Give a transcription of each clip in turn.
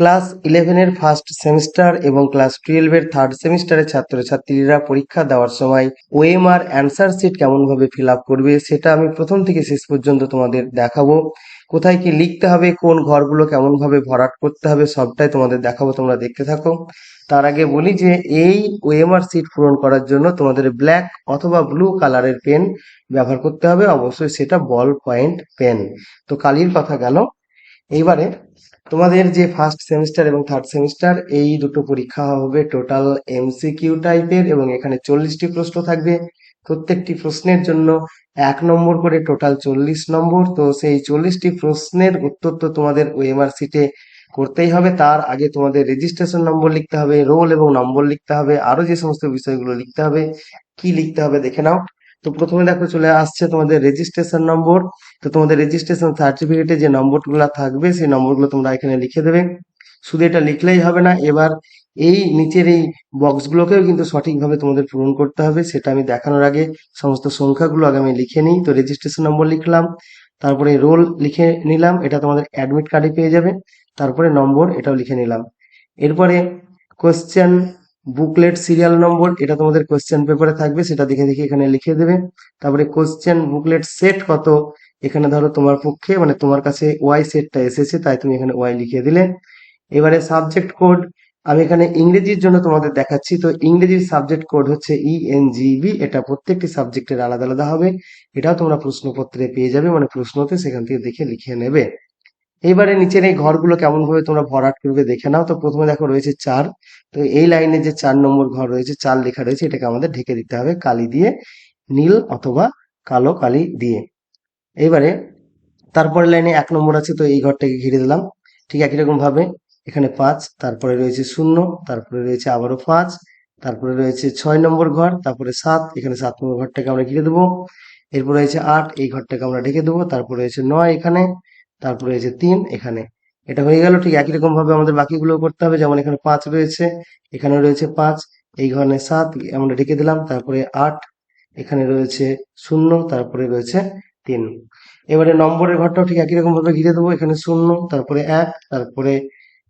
Class 11-এর first semester এবং class 12-এর third সেমিস্টারের ছাত্রছাত্রীরা পরীক্ষা দেওয়ার সময় ওএমআর অ্যান্সার শিট কেমনভাবে ফিল আপ করবে সেটা আমি প্রথম থেকে শেষ পর্যন্ত তোমাদের দেখাবো। কোথায় কি লিখতে হবে, কোন ঘরগুলো কেমনভাবে ভরাট করতে হবে, সবটাই তোমাদের দেখাবো, তোমরা দেখতে থাকো। তার আগে বলি যে এই ওএমআর শিট পূরণ করার জন্য তোমাদের ব্ল্যাক অথবা ব্লু কালারের পেন ব্যবহার করতে হবে, অবশ্যই সেটা বল পয়েন্ট পেন। তো কালির কথা গেল। এইবারে তোমাদের যে ফার্স্ট সেমিস্টার এবং থার্ড সেমিস্টার এই দুটো পরীক্ষা হবে টোটাল এমসিকিউ টাইপের, এবং এখানে 40টি প্রশ্ন থাকবে। প্রত্যেকটি প্রশ্নের জন্য 1 নম্বর করে, টোটাল 40 নম্বর। তো সেই 40টি প্রশ্নের উত্তর তো তোমাদের ওএমআর শিটে করতেই হবে। তার আগে তোমাদের রেজিস্ট্রেশন নম্বর লিখতে হবে, রোল এবং নম্বর লিখতে হবে, আরো যে সমস্ত বিষয়গুলো লিখতে হবে। কি লিখতে হবে দেখে নাও। তো প্রথমে দেখো চলে আসছে তোমাদের রেজিস্ট্রেশন নম্বর। তো তোমাদের রেজিস্ট্রেশন সার্টিফিকেটে যে নম্বরগুলো থাকবে সেই নম্বরগুলো তোমরা এখানে লিখে দেবে। শুধু এটা লিখলেই হবে না, এবার এই নিচের এই বক্সগুলোকেও কিন্তু সঠিকভাবে তোমাদের পূরণ করতে হবে। সেটা আমি দেখানোর আগে সমস্ত সংখ্যাগুলো আগে আমি লিখে নিই। তো রেজিস্ট্রেশন নম্বর লিখলাম, তারপরে রোল লিখে নিলাম, এটা তোমাদের অ্যাডমিট কার্ডে পেয়ে যাবে। তারপরে নম্বর এটাও লিখে নিলাম। এরপরে কোশ্চেন বুকলেট সিরিয়াল নম্বর, এটা তোমাদের কোশ্চেন পেপারে থাকবে, সেটা দেখে দেখে এখানে লিখে দেবে। তারপরে কোশ্চেন বুকলেট সেট কত, এখানে ধরো তোমার পক্ষে মানে তোমার কাছে ওয়াই সেটটা এসেছে, তাই তুমি এখানে ওয়াই লিখে দিলে। এবারে সাবজেক্ট কোড, আমি এখানে ইংরেজির জন্য তোমাদের দেখাচ্ছি। তো ইংরেজির সাবজেক্ট কোড হচ্ছে ইএনজিবি, এটা প্রত্যেকটি সাবজেক্টের আলাদা আলাদা হবে। এটাও তোমরা প্রশ্নপত্রে পেয়ে যাবে, মানে প্রশ্নতে সেখান থেকে দেখে লিখে নেবে। এইবারে নিচের এই ঘরগুলো কেমন ভাবে তোমরা ভরাট করবে দেখে নাও। তো প্রথমে দেখো রয়েছে 4। তো এই লাইনে যে 4 নম্বর ঘর রয়েছে, 4 লেখা রয়েছে, এটাকে আমাদের ঢেকে দিতে হবে কালি দিয়ে, নীল অথবা কালো কালি দিয়ে। এইবারে তারপরে লাইনে 1 নম্বর আছে, তো এই ঘরটাকে ঘিরে দিলাম। ঠিক একই রকম ভাবে এখানে 5, তারপরে রয়েছে 0, তারপরে রয়েছে আবারও 5, তারপরে রয়েছে 6 নম্বর ঘর, তারপরে 7, এখানে 7 নম্বর ঘরটাকে আমরা ঘিরে দেবো। এরপর রয়েছে 8, এই ঘরটাকে আমরা ঢেকে দেবো। তারপরে রয়েছে 9 এখানে, তারপরে রয়েছে 3 এখানে। এটা হয়ে গেল। ঠিক একই রকম ভাবে আমাদের বাকিগুলো করতে হবে, যেমন এখানে 5 রয়েছে, এখানে রয়েছে 5, এই ঘরে 7 আমরা ঢেকে দিলাম। তারপরে 8, এখানে রয়েছে 0, তারপরে রয়েছে 3। এবারে নম্বরের ঘরটাও ঠিক একই রকম ভাবে ঘিরে দেবো, এখানে 0, তারপরে 1, তারপরে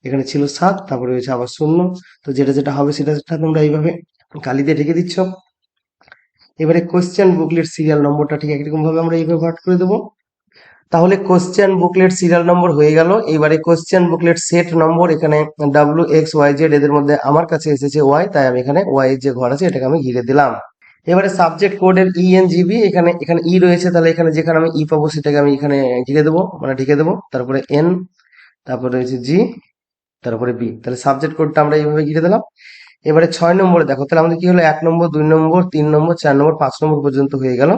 এখানে ছিল 7, তারপরে রয়েছে আবার 0। তো যেটা যেটা হবে সেটা সেটা তোমরা এইভাবে কালি দিয়ে ঢেকে দিচ্ছ। এবারে কোশ্চেন বুকলেট সিরিয়াল নম্বরটা ঠিক একই রকম ভাবে আমরা এইভাবে ভাগ করে দেবো। তাহলে কোশ্চেন বুকলেট সিরিয়াল নম্বর হয়ে গেল। এবারে কোশ্চেন বুকলেট সেট নম্বর, এখানে WXYZ এদের মধ্যে আমার কাছে এসেছে ওয়াই, তাই আমি এখানে ওয়াই এর যে ঘর আছে এটাকে আমি ঘিরে দিলাম। এবারে সাবজেক্ট কোডের ইএনজিবি, এখানে এখানে ই রয়েছে, তাহলে এখানে যেখানে আমি ই পাবো সেটাকে আমি এখানে ঘিরে দেবো, মানে ঢেকে দেবো। তারপরে এন, তারপরে রয়েছে জি, তারপরে বি, তাহলে সাবজেক্ট কোডটা আমরা এইভাবে ঘিরে দিলাম। এবারে 6 নম্বরে দেখো, তাহলে আমাদের কি হলো, 1 নম্বর, 2 নম্বর, 3 নম্বর, 4 নম্বর, 5 নম্বর পর্যন্ত হয়ে গেল।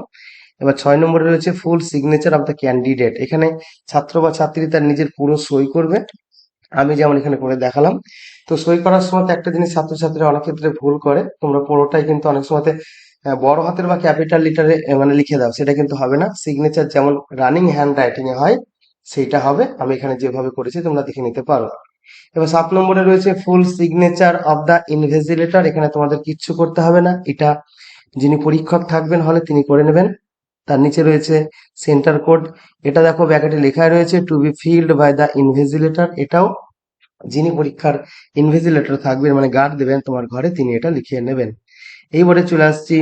এবার 6 নম্বরে রয়েছে full signature of the candidate, এখানে ছাত্র বা ছাত্রী তার নিজের পুরো সই করবে, আমি যেমন এখানে করে দেখালাম। তো সই করার সময় তো একটা জিনিস ছাত্রছাত্রীরা অনেক ক্ষেত্রে ভুল করে, তোমরা পুরোটাই কিন্তু অনেক সময় বড় হাতের বা ক্যাপিটাল লিটারে মানে লিখে দাও, সেটা কিন্তু হবে না। সিগনেচার যেমন রানিং হ্যান্ড রাইটিং এ হয় সেইটা হবে, আমি এখানে যেভাবে করেছি তোমরা দেখে নিতে পারো। এবার 7 নম্বরে রয়েছে full signature of the invigilator, এখানে তোমাদের কিচ্ছু করতে হবে না, এটা যিনি পরীক্ষক থাকবেন হলে তিনি করে নেবেন। তার নিচে রয়েছে সেন্টার কোড, এটা দেখো ব্যাকেটে লেখা রয়েছে to be filled by the invigilator, এটাও যিনি পরীক্ষার ইনভিজিলেটর থাকবেন মানে গার্ড দেবেন তোমার ঘরে, তিনি এটা লিখিয়ে নেবেন। এইবারে চলে আসছি,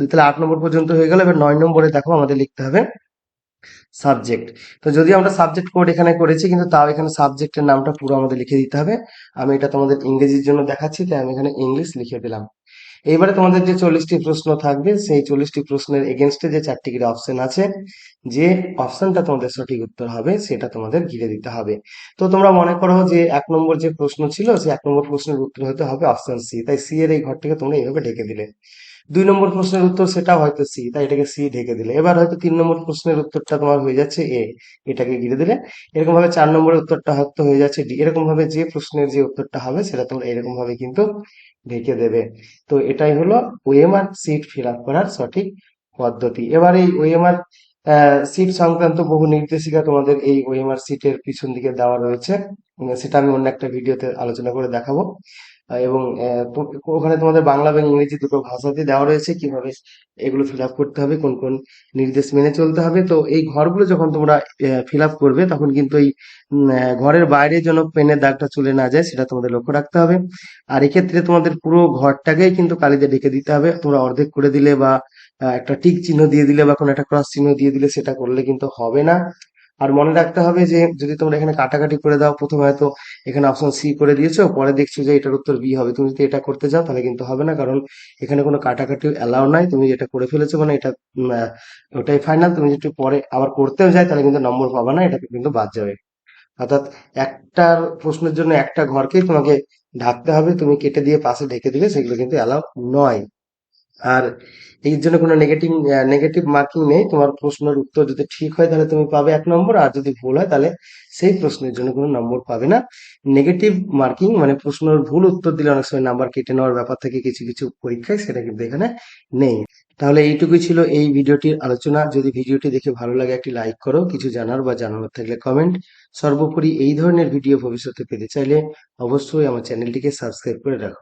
তাহলে 8 নম্বর পর্যন্ত হয়ে গেল। এবার 9 নম্বরে দেখো আমাদের লিখতে হবে সাবজেক্ট। তো যদি আমরা সাবজেক্ট কোড এখানে করেছি, কিন্তু তাও এখানে সাবজেক্টের নামটা পুরো আমাদের লিখে দিতে হবে। আমি এটা তোমাদের ইংরেজির জন্য দেখাচ্ছি, তাই আমি এখানে ইংলিশ লিখে দিলাম। এইবারে তোমাদের যে 40টি প্রশ্ন থাকবে, সেই 40টি প্রশ্নের এগেনস্টে যে 4টি করে অপশন আছে, যে অপশনটা তোমাদের সঠিক উত্তর হবে সেটা তোমাদের ঘিরে দিতে হবে। তো তোমরা মনে করো যে 1 নম্বর যে প্রশ্ন ছিল, সেই 1 নম্বর প্রশ্নের উত্তর হতে হবে অপশন সি, তাই সি এর এই ঘরটিকে তোমরা এইভাবে ঢেকে দিলে। 2 নম্বর প্রশ্নের উত্তর সেটাও হয়তো সি, তাই এটাকে সি ঢেকে দিলে। এবার হয়তো 3 নম্বর প্রশ্নের উত্তরটা তোমার হয়ে যাচ্ছে এ, এটাকে ঘিরে দিলে। এরকম ভাবে 4 নম্বরের উত্তরটা হয়তো হয়ে যাচ্ছে ডি, এরকম ভাবে যে প্রশ্নের যে উত্তরটা হবে সেটা তোমরা এরকম ভাবে কিন্তু ঢেকে দেবে। তো এটাই হলো ওএমআর সিট ফিল আপ করার সঠিক পদ্ধতি। এবার এই ওএমআর সিট সংক্রান্ত বহু নির্দেশিকা তোমাদের এই ওএমআর সিটের পিছন দিকে দেওয়া রয়েছে, সেটা আমি অন্য একটা ভিডিওতে আলোচনা করে দেখাবো। এবং ওখানে তোমাদের বাংলা এবং ইংরেজি দুটো ভাষাতে দেওয়া রয়েছে কিভাবে এগুলো ফিল আপ করতে হবে, কোন কোন নির্দেশ মেনে চলতে হবে। তো এই ঘরগুলো যখন তোমরা ফিল আপ করবে তখন কিন্তু এই ঘরের বাইরে যেন পেনের দাগটা চলে না যায় সেটা তোমাদের লক্ষ্য রাখতে হবে। আর এক্ষেত্রে তোমাদের পুরো ঘরটাকেই কিন্তু কালি দিয়ে ঢেকে দিতে হবে। তোমরা অর্ধেক করে দিলে বা একটা টিক চিহ্ন দিয়ে দিলে বা কোনো একটা ক্রস চিহ্ন দিয়ে দিলে সেটা করলে কিন্তু হবে না। আর মনে রাখতে হবে যে যদি তোমরা এখানে কাটাকাটি করে দাও, প্রথমে হয়তো এখানে অপশন সি করে দিয়েছো, পরে দেখছো যে এটার উত্তর বি হবে, তুমি যদি এটা করতে যাও তাহলে কিন্তু হবে না, কারণ এখানে কোনো কাটাকাটি অ্যালাউ নাই। তুমি যেটা করে ফেলেছো মানে এটা ওটাই ফাইনাল। তুমি যদি পরে আবার করতেও যাই তাহলে কিন্তু নম্বর পাবা না, এটা কিন্তু বাদ যাবে। অর্থাৎ একটার প্রশ্নের জন্য একটা ঘরকেই তোমাকে ঢাকতে হবে, তুমি কেটে দিয়ে পাশে ঢেকে দিলে সেগুলো কিন্তু অ্যালাউ নয়। আর এর জন্য কোনো নেগেটিভ মার্কিং নেই। তোমার প্রশ্নের উত্তর যদি ঠিক হয় তাহলে তুমি পাবে 1 নম্বর, আর যদি ভুল হয় তাহলে সেই প্রশ্নের জন্য কোনো নম্বর পাবে না। নেগেটিভ মার্কিং মানে প্রশ্নের ভুল উত্তর দিলে অনেক সময় নাম্বার কেটে নেওয়ার ব্যাপার থেকে কিছু কিছু পরীক্ষায়, সেটা কিন্তু এখানে নেই। তাহলে এইটুকুই ছিল এই ভিডিওটির আলোচনা। যদি ভিডিওটি দেখে ভালো লাগে একটি লাইক করো, কিছু জানার বা জানানোর থাকলে কমেন্ট। সর্বোপরি এই ধরনের ভিডিও ভবিষ্যতে পেতে চাইলে অবশ্যই আমার চ্যানেলটিকে সাবস্ক্রাইব করে রাখো।